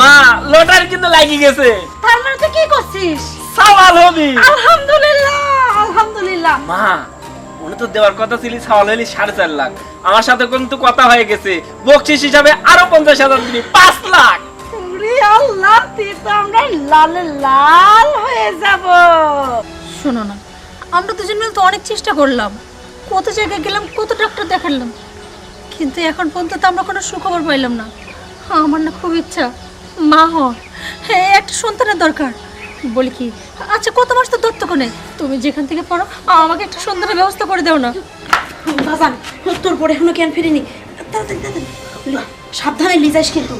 মা লটারি কিন্তু লাগি গেছে। তার মানে তুই কি করছিস? সাওয়াল হবি। আলহামদুলিল্লাহ আলহামদুলিল্লাহ। মা উনি তো দেওয়ার কথা ছিল সাওয়াল হলি 4.5 লাখ, আমার সাথে কিন্তু কথা হয়ে গেছে বকশিস হিসাবে আরো 50,000 দিবি, 5 লাখ। ওরে আল্লাহ, তুই তো আমরা লাল লাল হয়ে যাব। শোনো না, আমরা দুজন মিলে তো অনেক চেষ্টা করলাম, কত জায়গায় গেলাম, কত ডাক্তার দেখালাম, কিন্তু এখন পর্যন্ত তো আমরা কোনো সুখবর পাইলাম না। আমার না খুব ইচ্ছা মা হওয়ার, হ্যাঁ একটা সন্তানের দরকার। বলি কি, আচ্ছা কত মাস তো দত্তক নেই, তুমি যেখান থেকে পড়ো আমাকে একটা সন্তানের ব্যবস্থা করে দাও না। বাজান, তোর পরে এখনো জ্ঞান ফেরেনি, তাড়াতাড়ি তাড়াতাড়ি সাবধানে নিয়ে যাস কিন্তু,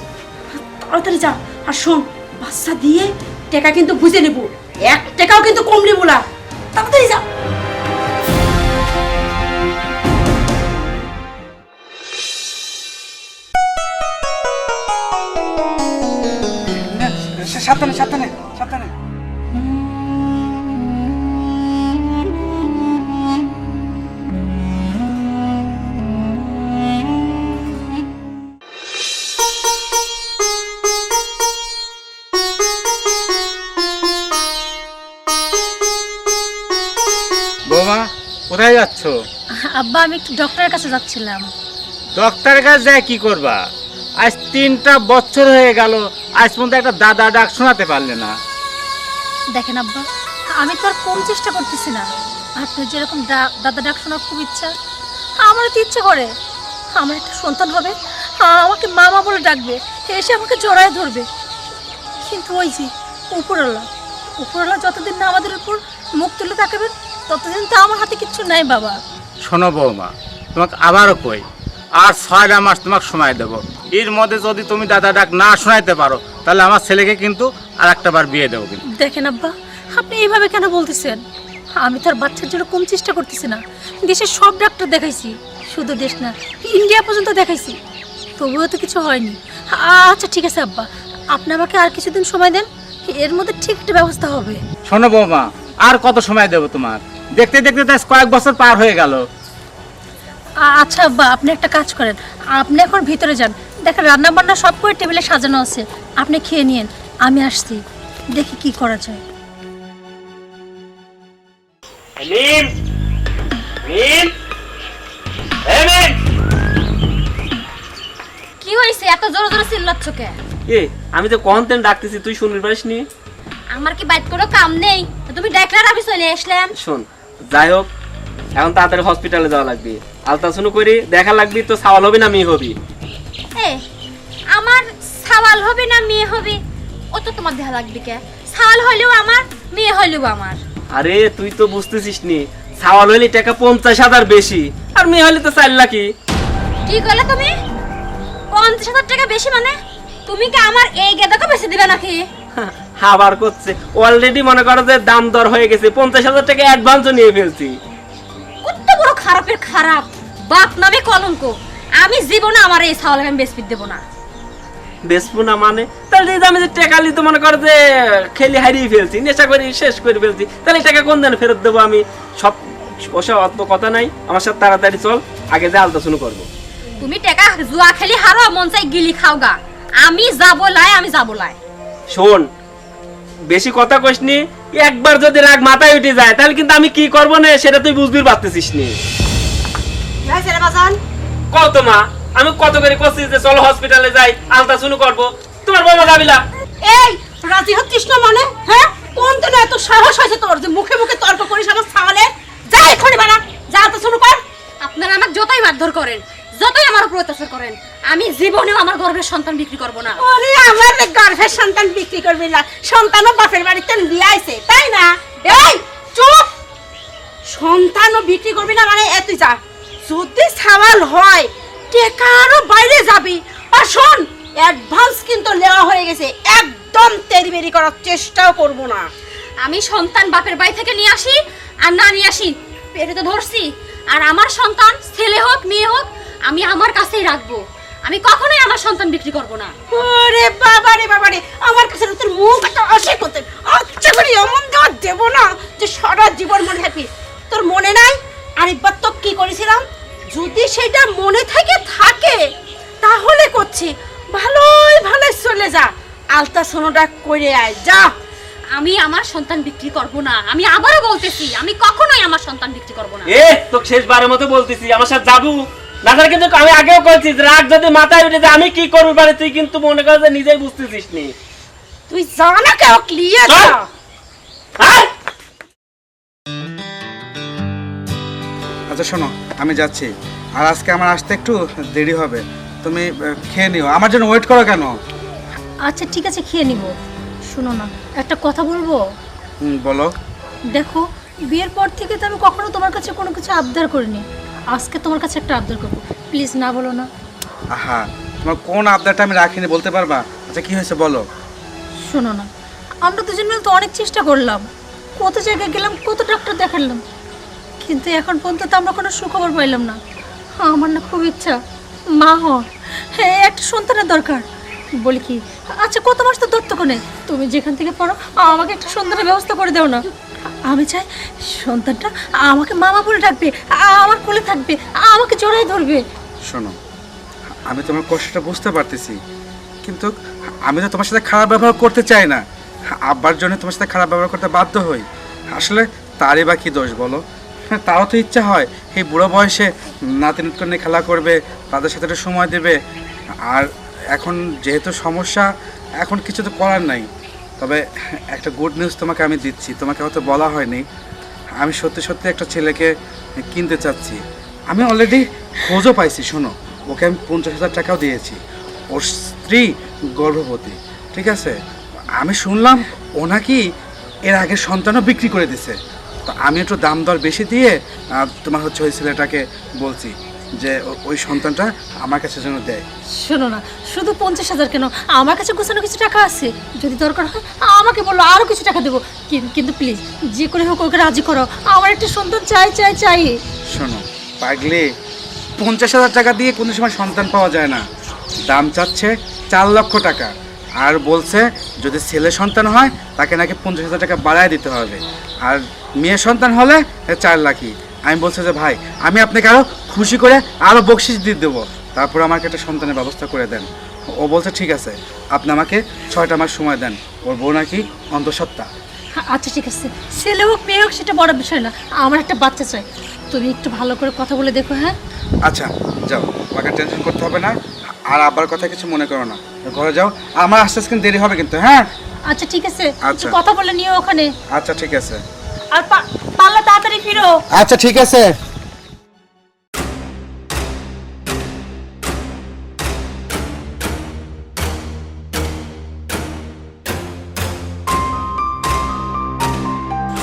তাড়াতাড়ি যা। আর শোন, বাচ্চা দিয়ে টাকা কিন্তু বুঝে নেবো, 1 টাকাও কিন্তু কম নেবো না, তাড়াতাড়ি যা। সাবধানে সাবধানে সাবধানে। বৌমা কোথায় যাচ্ছ? আব্বা আমি একটু ডক্টরের কাছে যাচ্ছিলাম। ডক্টরের কাছে যায় কি করবা? আজ 3টা বছর হয়ে গেল, আজ পর্যন্ত একটা দাদা ডাক শোনাতে পারলে না। দেখেন আব্বা, আমি তো আর কম চেষ্টা করতেছি না, আপনার যেরকম দাদা ডাক শোনার খুব ইচ্ছা, আমারও তো ইচ্ছে করে আমার একটা সন্তান হবে, আমাকে মামা বলে ডাকবে, এসে আমাকে জড়ায় ধরবে। কিন্তু ওই যে উপরওয়ালা যতদিন না আমাদের উপর মুখ তুলে তাকাবেন ততদিন তো আমার হাতে কিচ্ছু নাই বাবা। শোনো বৌমা, তোমাকে আবারও কই, আর 6 মাস তোমাকে সময় দেবো। এর মধ্যে যদি তুমি দাদা ডাক না শোনাইতে পারো তাহলে আমার ছেলেকে কিন্তু আর একটা বার বিয়ে দেবো। কিন্তু দেখেন আব্বা, আপনি এইভাবে কেন বলতেছেন? আমি তার বাচ্চার জন্য কম চেষ্টা করতেছি না, দেশের সব ডাক্তার দেখাইছি, শুধু দেশ না ইন্ডিয়া পর্যন্ত দেখাইছি, তবুও তো কিছু হয়নি। আচ্ছা ঠিক আছে আব্বা, আপনি আমাকে আর কিছুদিন সময় দেন, এর মধ্যে ঠিক একটা ব্যবস্থা হবে। শোনো বৌমা, আর কত সময় দেবো তোমার? দেখতে দেখতে তো কয়েক বছর পার হয়ে গেল। আচ্ছা আব্বা, আপনি একটা কাজ করেন, আপনি এখন ভিতরে যান, দেখেন রান্না বান্না সব করে টেবিলে সাজানো আছে, আপনি খেয়ে নিন, আমি আসছি, দেখি কি করা যায়। মিম মিম মিম, কি হইছে এত জোরে জোরে চিল্লাচ্ছ কে? এ আমি তো কনতেন ডাকতেছি, তুই শুনবি পারিসনি? আমার কি বাইট কোনো কাম নেই? তুমি ডাক্তার আমি চলে আসলাম। শোন, যাই হোক এখন তাড়াতাড়ি হসপিটালে যাওয়া লাগবে, আলট্রাসাউন্ড করে দেখা লাগবে, তো সাওয়াল হবে না মেয়ে হবি। এ আমার সাওয়াল হবে না মেয়ে হবে ও তো তোমার দেখা লাগবে কে? সাওয়াল হইলেও আমার, মেয়ে হইলেও আমার। আরে তুই তো বুঝতেছিস নি, সাওয়াল হলে টাকা 50,000 বেশি, আর মেয়ে হলে তো 4 লাখই। কি কইলে তুমি? 50,000 টাকা বেশি মানে? তুমি কি আমার এই গেদাকে বেশি দিবে নাকি? আবার করছে, অলরেডি মনে করো যে দাম দর হয়ে গেছে, 50,000 টাকা অ্যাডভান্সও নিয়ে ফেলছি। কত বড় খারাপের খারাপ, বাপ নামে কলঙ্ক। আমি জীবনে আমার এই সাওয়াল আমি বেশ দেব না। বেসবো না মানে? তাহলে এই যে আমি যে টাকা লিতে মনে করো যে খেলি হারিয়ে ফেলছি, নেশা করে শেষ করে ফেলছি, তাহলে টাকা কোন দিন ফেরত দেবো আমি? সব ওসব অত কথা নাই, আমার সাথে তাড়াতাড়ি চল, আগে যে আলট্রাসাউন্ড করবো। তুমি টাকা জুয়া খেলি হারো, মন চাই গিলি খাওগা, আমি যাবো লাই, আমি যাবো লাই। শোন, বেশি কথা কইসনি, একবার যদি রাগ মাথায় উঠে যায় তাহলে কিন্তু আমি কি করবো না সেটা তুই বুঝবি পারতেছিস নি। কত মা, আমি কত করে করছি যে চলো হসপিটালে যাই, আলট্রাসাউন্ড করবো, তোমার বাবা যাবি না? এই রাজি হচ্ছিস না মানে? হ্যাঁ, কোন তো এত সাহস হয়েছে তোর যে মুখে মুখে তর্ক করিস আমার সাওয়ালে? যা এখনি বানা, যা তো শুরু কর। আপনারা আমাকে যতই মারধর করেন, যতই আমার উপর অত্যাচার করেন, আমি জীবনেও আমার গর্ভের সন্তান বিক্রি করব না। ওরে আমার গর্ভের সন্তান বিক্রি করবি না? সন্তানও বাপের বাড়িতে নিয়ে আইছে, তাই না? এই চুপ, সন্তানও বিক্রি করবি না মানে তুই যা, যদি সাওয়াল হয় টেকারও বাইরে যাবি। আর শোন, অ্যাডভান্স কিন্তু নেওয়া হয়ে গেছে, একদম তেরিবেরি করার চেষ্টাও করব না। আমি সন্তান বাপের বাড়ি থেকে নিয়ে আসি আর না নিয়ে আসি, পেটে তো ধরছি, আর আমার সন্তান ছেলে হোক মেয়ে হোক আমি আমার কাছেই রাখবো। আমি কখনোই আমার সন্তান বিক্রি করব না। ওরে বাবা রে বাবা রে, আমার কাছে তোর মুখ একটা অসে করতে, আচ্ছা করে এমন দেওয়া দেবো না যে সারা জীবন মনে থাকবি। তোর মনে নাই আরেকবার তো কি করেছিলাম? যদি সেটা মনে থেকে থাকে তাহলে করছি, ভালোই ভালো চলে যা, আলট্রাসাউন্ডটা করে আয় যা। আমি আমার সন্তান বিক্রি করব না। আমি আবারও বলতেছি, আমি কখনোই আমার সন্তান বিক্রি করব না। তো শেষবারের মতো বলতেছি আমার সাথে যাবো না স্যার, কিন্তু আমি আগেও বলছি যে রাগ যদি মাথায় উঠে যায় আমি কি করবো পারে, তুই কিন্তু মনে কর যে নিজেই বুঝতেছিস নি। তুই যা না কেউ ক্লিয়ার চল। আয়! আচ্ছা শোনো, আমি যাচ্ছি, আর আজকে আমার আসতে একটু দেরি হবে, তুমি খেয়ে নিও, আমার জন্য ওয়েট করো কেন? আচ্ছা ঠিক আছে, খেয়ে নিব। শোনো না, একটা কথা বলবো? বলো। দেখো, বিয়ের পর থেকে তো আমি কখনো তোমার কাছে কোনো কিছু আবদার করিনি। আজকে তোমার কাছে একটা আবদার করবো, প্লিজ না বলো না। আহা, তোমার কোন আবদারটা আমি রাখিনি বলতে পারবা? আচ্ছা কি হয়েছে বলো। শোনো না, আমরা দুজন মিলে তো অনেক চেষ্টা করলাম, কত জায়গায় গেলাম, কত ডাক্তার দেখালাম, কিন্তু এখন পর্যন্ত তো আমরা কোনো সুখবর পাইলাম না। আমার না খুব ইচ্ছা মা হওয়ার, হ্যাঁ একটা সন্তানের দরকার। বলি কি, আচ্ছা কত মাস তো দূরত্ব নেই, তুমি যেখান থেকে পড়ো আমাকে একটা সন্তানের ব্যবস্থা করে দাও না। আমি চাই সন্তানটা আমাকে মামা বলে ডাকবে, আমার কোলে থাকবে, আমাকে জড়াই ধরবে। শোনো, আমি তোমার কষ্টটা বুঝতে পারতেছি, কিন্তু আমি তো তোমার সাথে খারাপ ব্যবহার করতে চাই না। আব্বার জন্য তোমার সাথে খারাপ ব্যবহার করতে বাধ্য হই। আসলে তারই বা কি দোষ বলো? হ্যাঁ, তারও তো ইচ্ছা হয় এই বুড়ো বয়সে নাতি-নাতনি নিয়ে খেলা করবে, তাদের সাথে একটু সময় দেবে। আর এখন যেহেতু সমস্যা, এখন কিছু তো করার নাই। তবে একটা গুড নিউজ তোমাকে আমি দিচ্ছি, তোমাকে হয়তো বলা হয়নি। আমি সত্যি সত্যি একটা ছেলেকে কিনতে চাচ্ছি। আমি অলরেডি খোঁজও পাইছি। শোনো, ওকে আমি 50,000 টাকাও দিয়েছি। ওর স্ত্রী গর্ভবতী, ঠিক আছে? আমি শুনলাম ও নাকি এর আগে সন্তানও বিক্রি করে দিছে। তো আমি একটু দাম দর বেশি দিয়ে তোমার হচ্ছে ওই ছেলেটাকে বলছি যে ওই সন্তানটা আমার কাছে যেন দেয়। শোনো না, শুধু 50,000 কেন, আমার কাছে গোছানো কিছু টাকা আছে, যদি দরকার হয় আমাকে বললো, আরও কিছু টাকা দেবো। কিন্তু প্লিজ যে করে হোক ওকে রাজি করো, আমার একটা সন্তান চাই চাই চাই। শোনো পাগলি, 50,000 টাকা দিয়ে কোনো সময় সন্তান পাওয়া যায় না। দাম চাচ্ছে 4 লক্ষ টাকা, আর বলছে যদি ছেলে সন্তান হয় তাকে নাকি 50,000 টাকা বাড়ায় দিতে হবে, আর মেয়ে সন্তান হলে 4 লাখই। আমি বলছি যে ভাই, আমি আপনাকে আরও খুশি করে আরও বকশিস দিয়ে দেবো, তারপর আমাকে একটা সন্তানের ব্যবস্থা করে দেন। ও বলছে ঠিক আছে, আপনি আমাকে 6টা মাস সময় দেন। ওর বউ নাকি অন্তঃসত্ত্বা। আচ্ছা ঠিক আছে, ছেলে হোক মেয়ে হোক সেটা বড় বিষয় না, আমার একটা বাচ্চা চাই। তুমি একটু ভালো করে কথা বলে দেখো। হ্যাঁ আচ্ছা যাও, তোমাকে টেনশন করতে হবে না, আর আব্বার কথা কিছু মনে করো না, ঘরে যাও। আমার আস্তে আস্তে দেরি হবে কিন্তু। হ্যাঁ আচ্ছা ঠিক আছে, আচ্ছা। একটু কথা বলে নিও ওখানে। আচ্ছা ঠিক আছে। আর পারলে তাড়াতাড়ি ফিরো। আচ্ছা ঠিক আছে।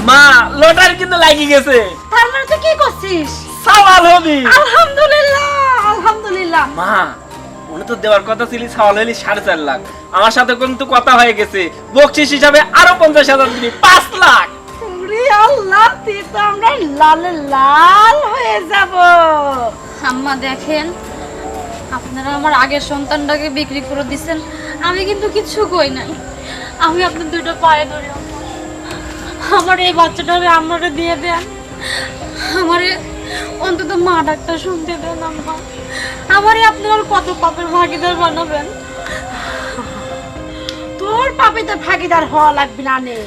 মা, লটারি কিন্তু লাগি গেছে। তার মানে তুই কি করছিস? সওয়াল হবি। আলহামদুলিল্লাহ, আলহামদুলিল্লাহ। মা, উনি তো দেওয়ার কথা ছিল সওয়াল হলি 4.5 লাখ। আমার সাথে কিন্তু কথা হয়ে গেছে, বকশিস হিসাবে আরো 50,000 দিবি, 5 লাখ। ওরে আল্লাহ, তুই তো আমরা লাল লাল হয়ে যাব। আম্মা দেখেন, আপনারা আমার আগের সন্তানটাকে বিক্রি করে দিচ্ছেন, আমি কিন্তু কিচ্ছু কই নাই। আমি আপনার দুটো পায়ে ধরে আমার এই বাচ্চাটারে আমারে দিয়ে দেন, আমারে অন্তত মা ডাক্তার শুনতে দেন। আম্মা, আমারে আপনারা কত পাপের ভাগিদার বানাবেন? তোর পাপে তো ভাগিদার হওয়া লাগবে না নে,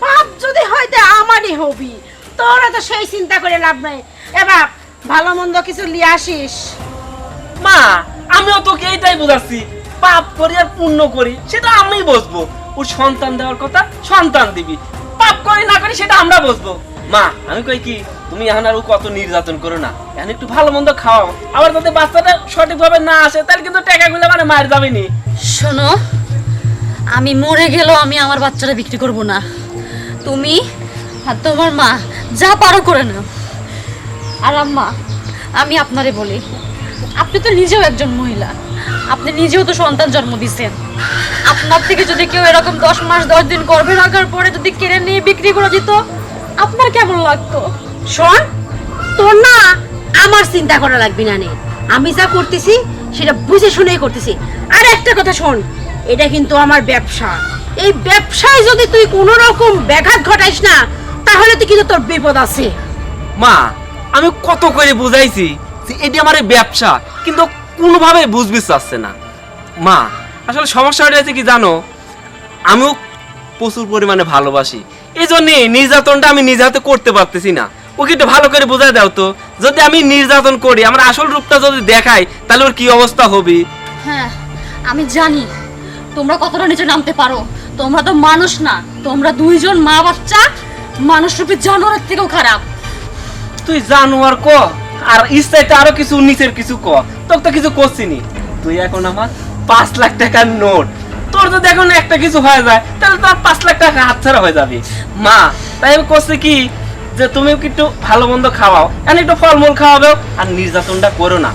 পাপ যদি হয় তা আমারই হবি। তোরা তো সেই চিন্তা করে লাভ নাই। এবার ভালো মন্দ কিছু লিয়ে আসিস। মা, আমিও তোকে এইটাই বোঝাচ্ছি, পাপ করি আর পুণ্য করি সেটা আমি বুঝবো। ওর সন্তান দেওয়ার কথা সন্তান দিবি, পাপ করি না করি সেটা আমরা বুঝবো। মা, আমি কই কি, তুমি এখন আর কত নির্যাতন করো না, এখন একটু ভালো মন্দ খাও। আবার যদি বাচ্চাটা সঠিকভাবে না আসে তাহলে কিন্তু টাকাগুলো মানে মার যাবে নি। শোনো, আমি মরে গেলেও আমি আমার বাচ্চাটা বিক্রি করব না। তুমি আর তোমার মা যা পারো করে নাও। আর আম্মা, আমি আপনারে বলি, আপনি তো নিজেও একজন মহিলা, আপনি নিজেও তো সন্তান জন্ম দিয়েছেন। আপনার থেকে যদি কেউ এরকম 10 মাস 10 দিন গর্ভে রাখার পরে যদি কিনে নিয়ে বিক্রি করে দিত, আপনার কেমন লাগতো? শোন, তোর না আমার চিন্তা করা লাগবে না নে, আমি যা করতেছি সেটা বুঝে শুনেই করতেছি। আর একটা কথা শোন, এটা কিন্তু আমার ব্যবসা। এই ব্যবসায় যদি তুই কোনো রকম ব্যাঘাত ঘটাইস না, তাহলে তো কিন্তু তোর বিপদ আছে। মা, আমি কত করে বুঝাইছি যে এটি আমার ব্যবসা, কিন্তু কোনোভাবে বুঝবি চাচ্ছে না। মা, আসলে সমস্যাটা হয়েছে কি জানো, আমিও প্রচুর পরিমাণে ভালোবাসি, এই জন্যে নির্যাতনটা আমি নিজ হাতে করতে পারতেছি না। ওকে একটু ভালো করে বোঝায় দাও তো, যদি আমি নির্যাতন করি, আমার আসল রূপটা যদি দেখাই, তাহলে ওর কি অবস্থা হবে? হ্যাঁ আমি জানি তোমরা কতটা নিচে নামতে পারো। তোমরা তো মানুষ না, তোমরা দুইজন মা বাচ্চা মানুষরূপী জানোয়ারের থেকেও খারাপ। তুই জানোয়ার ক, আর ইচ্ছাইতে আরো কিছু নিচের কিছু ক, তোকে তো কিছু করছিনি। তুই এখন আমার 5 লাখ টাকার নোট, তোর যদি এখন একটা কিছু হয়ে যায়, তাহলে তোর 5 লাখ টাকা হাতছাড়া হয়ে যাবে। মা তাই আমি করছি কি, যে তুমি একটু ভালো মন্দ খাওয়াও, এনে একটু ফলমূল খাওয়াবে, আর নির্যাতনটা করো না।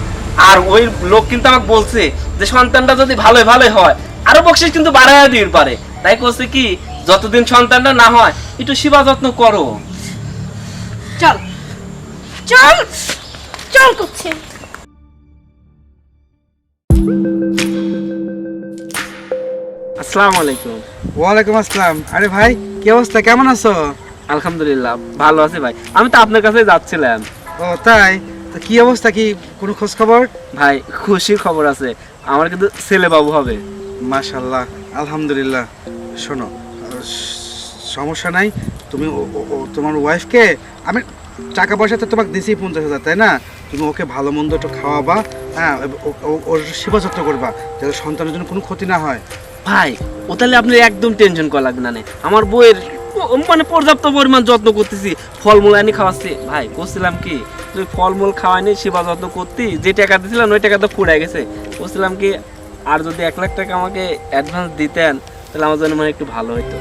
আর ওই লোক কিন্তু আমাকে বলছে যে সন্তানটা যদি ভালোই ভালোই হয়, আরো বকশিস কিন্তু বাড়াইয়া দিতে পারে। তাই করছে কি, যতদিন সন্তানটা না হয় একটু সেবা যত্ন করো। চল চল চল করছে। আসসালামু আলাইকুম। ওয়ালাইকুম আসসালাম। আরে ভাই, কি অবস্থা, কেমন আছো? আলহামদুলিল্লাহ ভালো আছি ভাই, আমি তো আপনার কাছে যাচ্ছিলাম। ও তাই? তো কি অবস্থা, কি কোনো খোঁজ খবর? ভাই খুশির খবর আছে, আমার কিন্তু ছেলে বাবু হবে। মাশাআল্লাহ, আলহামদুলিল্লাহ। শোনো, সমস্যা নাই, তুমি তোমার ওয়াইফকে, আমি টাকা পয়সা তো তোমাকে দিছি 50,000, তাই না? তুমি ওকে ভালো মন্দ একটু খাওয়াবা, হ্যাঁ, ওর সেবা যত্ন করবা, যাতে সন্তানের জন্য কোনো ক্ষতি না হয়। ভাই ও তাহলে আপনি একদম টেনশন করা লাগবে না, আমার বইয়ের মানে পর্যাপ্ত পরিমাণ যত্ন করতেছি, ফলমূল আনি খাওয়াচ্ছি। ভাই বলছিলাম কি, তুই ফলমূল খাওয়াইনি, সেবা যত্ন করতি, যে টাকা দিয়েছিলাম ওই টাকা তো ফুরাই গেছে। বলছিলাম কি, আর যদি 1 লাখ টাকা আমাকে অ্যাডভান্স দিতেন, তাহলে আমার জন্য মানে একটু ভালো হতো।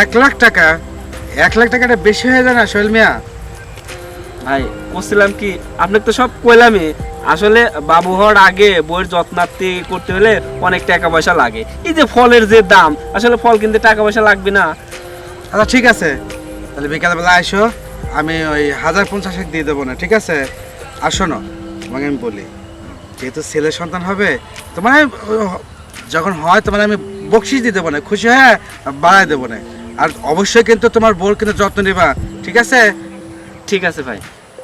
1 লাখ টাকা? 1 লাখ টাকাটা বেশি হয়ে যায় না সোহেল মিয়া? ভাই বলছিলাম কি, আপনাকে তো সব কইলামই, আসলে বাবু হওয়ার আগে বইয়ের যত্নার্থী করতে হলে অনেক টাকা পয়সা লাগে। এই যে ফলের যে দাম, আসলে ফল কিনতে টাকা পয়সা লাগবে না? আচ্ছা ঠিক আছে, তাহলে বিকালবেলা আইসো, আমি ওই 1050 দিয়ে দেবো না, ঠিক আছে? আর শোনো, তোমাকে আমি বলি, যেহেতু ছেলে সন্তান হবে, তোমার যখন হয় তোমার আমি বকশিস দিয়ে দেবো না, খুশি হয়ে বাড়ায় দেবো না। আর অবশ্যই কিন্তু তোমার বোর কিন্তু যত্ন নেবা, ঠিক আছে? ঠিক আছে ভাই।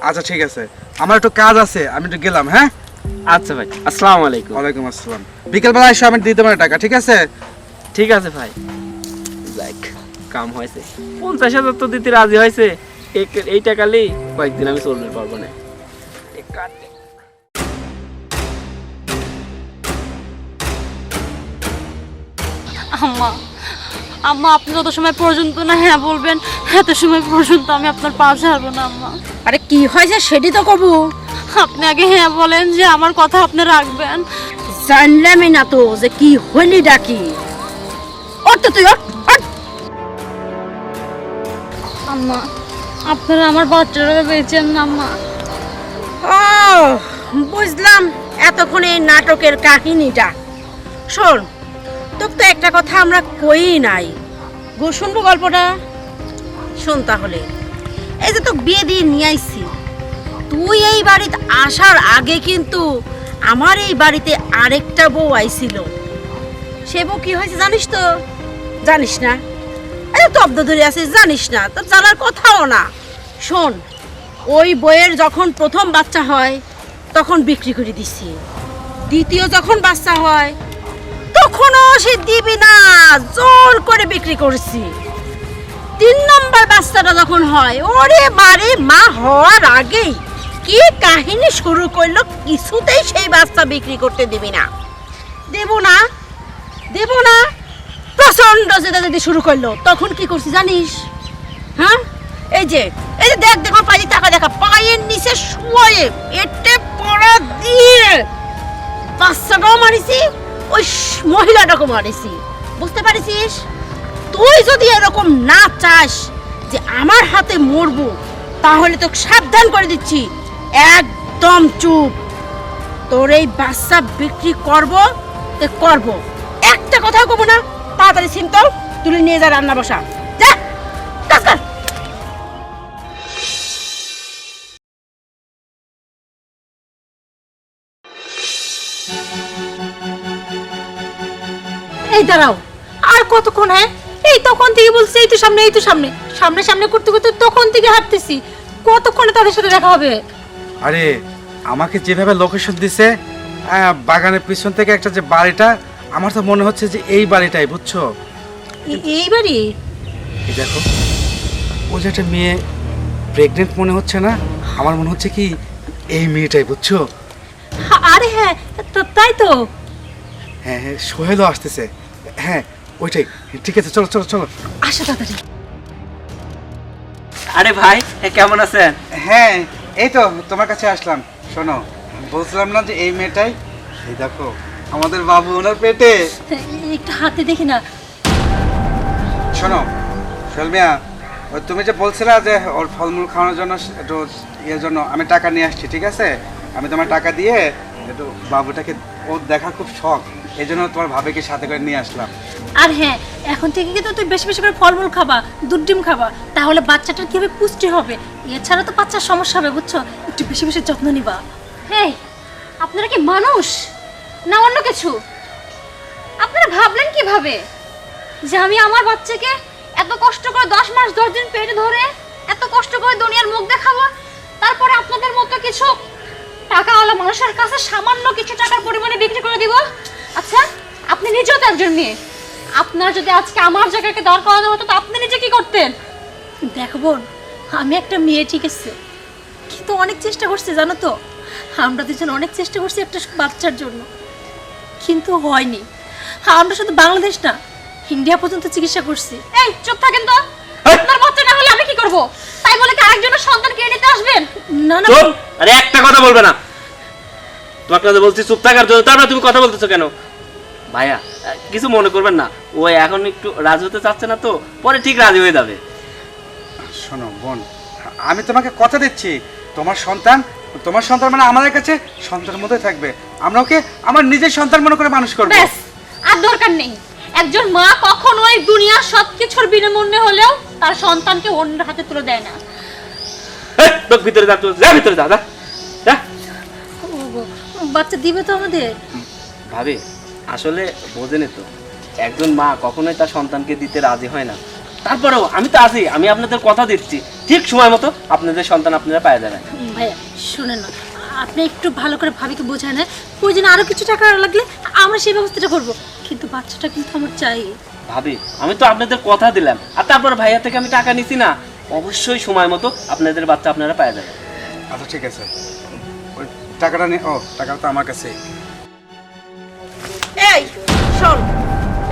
আচ্ছা ঠিক আছে, আমার একটু কাজ আছে, আমি একটু গেলাম, হ্যাঁ? আচ্ছা ভাই, আসসালামু আলাইকুম। ওয়ালাইকুম আসসালাম। বিকালবেলা এসে আমি দিয়ে দেবো না টাকা, ঠিক আছে? ঠিক আছে ভাই, যাক কাম হয়েছে। 50,000 তো দিতে রাজি হয়েছে, এই টাকালেই কয়েকদিন আমি চলতে পারবো না। আম্মা আম্মা আপনি যত সময় পর্যন্ত না হ্যাঁ বলবেন, এত সময় পর্যন্ত আমি আপনার পা ছাড়বো না। আম্মা আরে কি হয়েছে সেটি তো কবু। আপনি আগে হ্যাঁ বলেন যে আমার কথা আপনি রাখবেন। জানলামই না তো যে কি হইলি ডাকি। ওর তো তুই ওর। আম্মা আপনারা আমার বাচ্চারা বেঁচেন না। আম্মা ও বুঝলাম এতক্ষণ এই নাটকের কাহিনীটা। শোন, তোকে তো একটা কথা আমরা কই নাই গো, শুনবো গল্পটা? শোন তাহলে, এই যে তোকে বিয়ে দিয়ে নিয়ে আইছি, তুই এই বাড়িতে আসার আগে কিন্তু আমার এই বাড়িতে আরেকটা বউ আইছিল। সে বউ কি হয়েছে জানিস তো? জানিস না? তব্দ ধরে আছিস, জানিস না? তোর জানার কথাও না। শোন, ওই বইয়ের যখন প্রথম বাচ্চা হয় তখন বিক্রি করে দিছি, দ্বিতীয় যখন বাচ্চা হয় তখনও সে দিবি না, জোর করে বিক্রি করছি। 3 নম্বর বাচ্চাটা যখন হয়, ওরে বাড়ি মা হওয়ার আগেই কি কাহিনী শুরু করলো, কিছুতেই সেই বাচ্চা বিক্রি করতে দিবি না। দেব না দেব না প্রচন্ড জেদা জেদি শুরু করলো। তখন কি করছি জানিস? হ্যাঁ, এই যে দেখ দেখো পাই টাকা দেখা, পায়ের নিচে শুয়ে এটে পড়া দিয়ে বাচ্চাটাও মারিছি, ওই মহিলাটাকে মারিছি। বুঝতে পারিস? তুই যদি এরকম না চাস যে আমার হাতে মরবো, তাহলে তোকে সাবধান করে দিচ্ছি, একদম চুপ। তোর এই বাচ্চা বিক্রি করবো তো করবো, একটা কথাও কব না। তাড়াতাড়ি সিমটল তুলে নিয়ে যা, রান্না বসা, যা কাজ কর। এই দাঁড়াও, আর কতক্ষণ? হ্যাঁ, এই তখন থেকে বলছি এই তো সামনে, এই তো সামনে, সামনে সামনে করতে করতে তখন থেকে হাঁটতেছি, কতক্ষণে তাদের সাথে দেখা হবে? আরে আমাকে যেভাবে লোকেশন দিছে, বাগানের পিছন থেকে একটা যে বাড়িটা, আমার তো মনে হচ্ছে যে এই বাড়িটাই, বুঝছো? এই বাড়ি? এই দেখো, ও যে একটা মেয়ে প্রেগনেন্ট মনে হচ্ছে না? আমার মনে হচ্ছে কি এই মেয়েটাই, বুঝছো? আরে হ্যাঁ, তাই তো। হ্যাঁ হ্যাঁ, সোহেলও আসতেছে। হ্যাঁ ওইটাই। ঠিক আছে, চলো চলো চলো। আসো তাড়াতাড়ি। আরে ভাই, কেমন আছেন? হ্যাঁ এই তো তোমার কাছে আসলাম। শোনো, বলছিলাম না যে এই মেয়েটাই? এই দেখো আমাদের বাবু ওনার পেটে। একটু হাতে দেখি না। শোনো শলমিয়া, ওই তুমি যে বলছিলা যে ওর ফলমূল খাওয়ানোর জন্য একটু ইয়ের জন্য আমি টাকা নিয়ে আসছি, ঠিক আছে? আমি তোমার টাকা দিয়ে একটু বাবুটাকে, ওর দেখা খুব শখ, এই জন্য তোমার ভাবিকে সাথে করে নিয়ে আসলাম। আর হ্যাঁ, এখন থেকে কিন্তু তুই বেশি বেশি করে ফলমূল খাবা, দুধ ডিম খাবা, তাহলে বাচ্চাটার কিভাবে পুষ্টি হবে। এছাড়া তো বাচ্চার সমস্যা হবে, বুঝছো? একটু বেশি বেশি যত্ন নিবা। হেই, আপনারা কি মানুষ না অন্য কিছু? আপনারা ভাবলেন কিভাবে যে আমি আমার বাচ্চাকে এত কষ্ট করে 10 মাস 10 দিন পেটে ধরে এত কষ্ট করে দুনিয়ার মুখ দেখাবো, তারপরে আপনাদের মতো কিছু টাকাওয়ালা মানুষের কাছে সামান্য কিছু টাকার পরিমাণে বিক্রি করে দিব? আচ্ছা, আপনি নিজেও তো একজন মেয়ে। আপনার যদি আজকে আমার জায়গাকে দাঁড় করানো হতো, তো আপনি নিজে কি করতেন? দেখো বোন, আমি একটা মেয়ে ঠিক আছে, কিন্তু অনেক চেষ্টা করছি জানো তো। আমরা দুজন অনেক চেষ্টা করছি একটা বাচ্চার জন্য, কিন্তু হয়নি। আমরা শুধু বাংলাদেশ না, ইন্ডিয়া পর্যন্ত চিকিৎসা করছি। এই চুপ থাকেন তো। আপনার বাচ্চা না হলে আমি কি করব? তাই বলে কি আরেকজনের সন্তান কিনে নিতে আসবেন? না না চুপ! আরে একটা কথা বলবে না। তোমাকে তো বলছি চুপ থাকার জন্য, তারপরে তুমি কথা বলতেছো কেন? ভাইয়া, কিছু মনে করবেন না, ও এখন একটু রাজি হতে চাচ্ছে না, তো পরে ঠিক রাজি হয়ে যাবে। শোনো বোন, আমি তোমাকে কথা দিচ্ছি, তোমার সন্তান মানে আমাদের কাছে সন্তানের মতোই থাকবে। আমরা ওকে আমার নিজের সন্তান মনে করে মানুষ করবো। ব্যাস, আর দরকার নেই। একজন মা কখনোই দুনিয়ার সবকিছুর বিনামূল্যে হলেও তার সন্তানকে অন্যের হাতে তুলে দেয় না। এই, লোক ভিতরে যা, তুই যা ভিতরে যা, যা যা। ওগো, বাচ্চা দিবে তো আমাদের? ভাবি, আসলে বোঝেনি তো, একজন মা কখনোই তার সন্তানকে দিতে রাজি হয় না। তারপরেও আমি তো আছি, আমি আপনাদের কথা দিচ্ছি, ঠিক সময় মতো আপনাদের সন্তান আপনারা পেয়ে যাবেন। ভাইয়া শুনে না, আপনি একটু ভালো করে ভাবিকে বোঝায় না, প্রয়োজনে আরো কিছু টাকা লাগলে আমরা সেই ব্যবস্থাটা করবো, কিন্তু বাচ্চাটা কিন্তু আমার চাই। ভাবি, আমি তো আপনাদের কথা দিলাম, আর তারপর ভাইয়া থেকে আমি টাকা নিছি না, অবশ্যই সময় মতো আপনাদের বাচ্চা আপনারা পেয়ে যাবেন। আচ্ছা ঠিক আছে, ওই টাকাটা নিয়ে, ও টাকাটা তো আমার কাছে। এই শোন,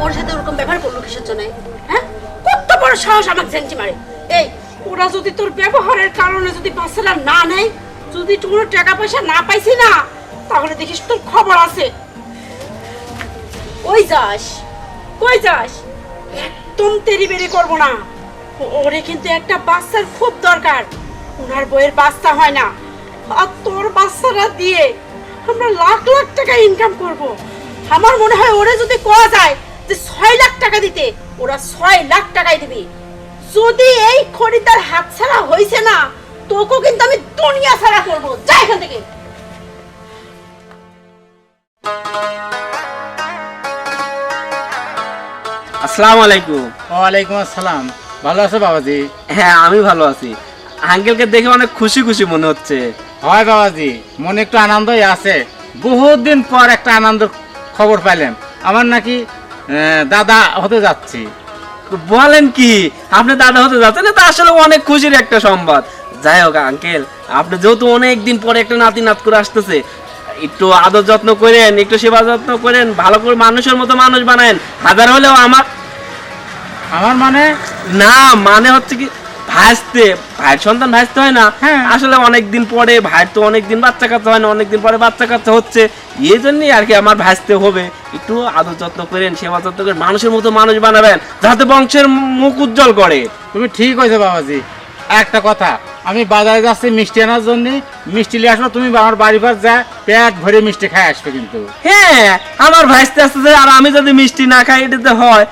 ওর সাথে ওরকম ব্যবহার করলো কিসের জন্য? হ্যাঁ, কত বড় সাহস আমাকে ঝেঞ্চি মারে। এই, ওরা যদি তোর ব্যবহারের কারণে যদি বাচ্চাটা না নেয়, যদি কোনো টাকা পয়সা না পাইছি না, তাহলে দেখিস তোর খবর আছে। ওই যাস, কই যাস? একদম তেরি বেরি করবো না। ওরে কিন্তু একটা বাচ্চার খুব দরকার, ওনার বইয়ের বাচ্চা হয় না। আর তোর বাচ্চাটা দিয়ে আমরা লাখ লাখ টাকা ইনকাম করব। আমার মনে হয় ওরে যদি কোয়া যায় যে 6 লাখ টাকা দিতে, ওরা 6 লাখ টাকাই দিবি। যদি এই খরিদার হাতছাড়া হইছে না, তোকেও কিন্তু আমি দুনিয়া ছাড়া করব। যা এখান থেকে। আসসালামু আলাইকুম। ওয়ালাইকুম আসসালাম। ভালো আছো বাবাজি? হ্যাঁ, আমি ভালো আছি। আঙ্কেলকে দেখে অনেক খুশি খুশি মনে হচ্ছে। হয় বাবাজি, মনে একটু আনন্দই আছে। বহুত দিন পর একটা আনন্দ খবর পাইলাম, আমার নাকি দাদা হতে যাচ্ছি। বলেন কি, আপনি দাদা হতে যাচ্ছেন? এটা আসলে অনেক খুশির একটা সংবাদ। যাই হোক আঙ্কেল, আপনি যেহেতু অনেক দিন পরে একটা নাতি নাত করে আসতেছে, একটু আদর যত্ন করেন, একটু সেবা যত্ন করেন, ভালো করে মানুষের মতো মানুষ বানায়েন। হাজার হলেও আমার মানে না, মানে হচ্ছে কি, ভাইস্তে, ভাইয়ের সন্তান ভাইস্তে হয় না? হ্যাঁ। আসলে অনেকদিন পরে ভাইয়ের তো অনেকদিন বাচ্চা কাচ্চা হয় না, অনেকদিন পরে বাচ্চা কাচ্চা হচ্ছে, এই জন্যই আর কি আমার ভাইস্তে হবে। একটু আদর যত্ন করেন, সেবা যত্ন করেন, মানুষের মতো মানুষ বানাবেন, যাতে বংশের মুখ উজ্জ্বল করে। তুমি ঠিক হয়েছে বাবাজি। একটা কথা, আমি বাজারে যাচ্ছি মিষ্টি আনার জন্য, মিষ্টি নিয়ে আসবো, তুমি আমার বাড়ি পাশ যা পেট ভরে মিষ্টি খাই আসবে কিন্তু। হ্যাঁ, আমার ভাইস্তে আসতেছে, আর আমি যদি মিষ্টি না খাই, এটাতে হয়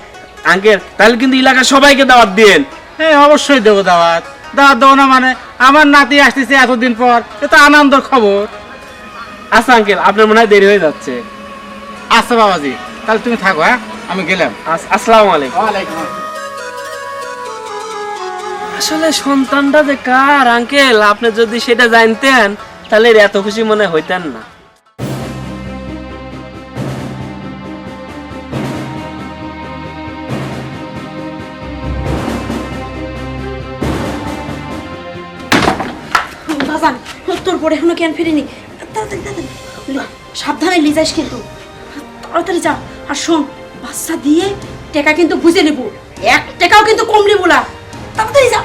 আঙ্কেল? তাহলে কিন্তু এলাকার সবাইকে দাওয়াত দিন। হ্যাঁ অবশ্যই দেবো দাওয়াত। দাওয়াত দেবো না মানে? আমার নাতি আসতেছে এতদিন পর, এটা আনন্দের খবর। আচ্ছা আঙ্কেল, আপনার মনে হয় দেরি হয়ে যাচ্ছে। আচ্ছা বাবাজি, তাহলে তুমি থাকো, হ্যাঁ আমি গেলাম। আসসালামু আলাইকুম। ওয়ালাইকুম আসসালাম। আসলে সন্তানটা যে কার আঙ্কেল, আপনি যদি সেটা জানতেন তাহলে এত খুশি মনে হইতেন না। তোর পরে এখনো জ্ঞান ফেরেনি। তাড়াতাড়ি তাড়াতাড়ি সাবধানে নিয়ে যাস কিন্তু, তাড়াতাড়ি যা। আর শোন, বাচ্চা দিয়ে টাকা কিন্তু বুঝে নেবো, 1 টাকাও কিন্তু কম নেবো না, তাড়াতাড়ি যা।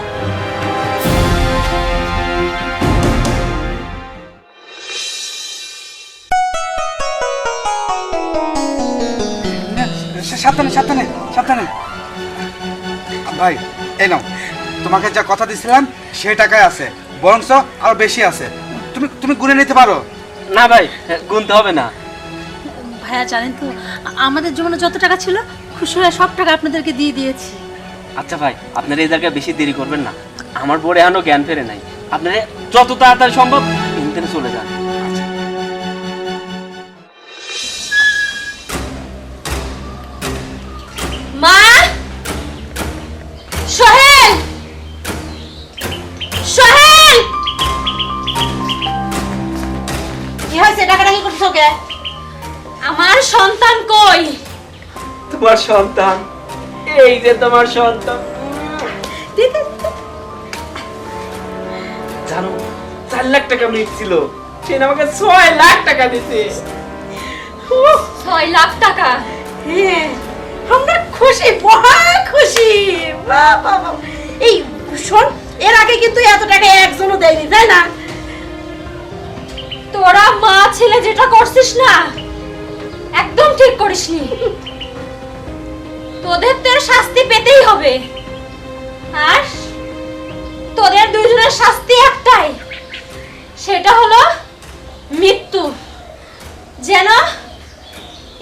সাবধানে সাবধানে সাবধানে। ভাই এই নাও, তোমাকে যা কথা দিছিলাম সেই টাকায় আছে, বরঞ্চ আরো বেশি আছে, তুমি তুমি গুনে নিতে পারো। না ভাই, গুনতে হবে না। ভাইয়া জানেন তো, আমাদের জীবনে যত টাকা ছিল খুশি হয়ে সব টাকা আপনাদেরকে দিয়ে দিয়েছি। আচ্ছা ভাই, আপনারা এই জায়গায় বেশি দেরি করবেন না, আমার বোর এখনো জ্ঞান ফেরে নাই। আপনারা যত তাড়াতাড়ি সম্ভব ইন্টারনে চলে যান। মা, সোহেল, সোহেল, কি হয়েছে, টাকাটা কি করছো কে? আমার সন্তান কই? তোমার সন্তান, এই যে তোমার সন্তান। জানো 4 লাখ টাকা মিটছিল, সে আমাকে 6 লাখ টাকা দিতে। 6 লাখ টাকা? হ্যাঁ, আমরা খুশি, মহা খুশি। বাহ বাহ বাহ। এই শোন, এর আগে কিন্তু এত টাকা একজনও দেয়নি, তাই না? তোরা মা ছেলে যেটা করছিস না, একদম ঠিক করিসনি। তোদের তো এর শাস্তি পেতেই হবে, আর তোদের দুইজনের শাস্তি একটাই, সেটা হলো মৃত্যু। যেন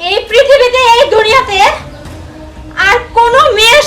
এই পৃথিবীতে, এই দুনিয়াতে আর কোনো মেয়ের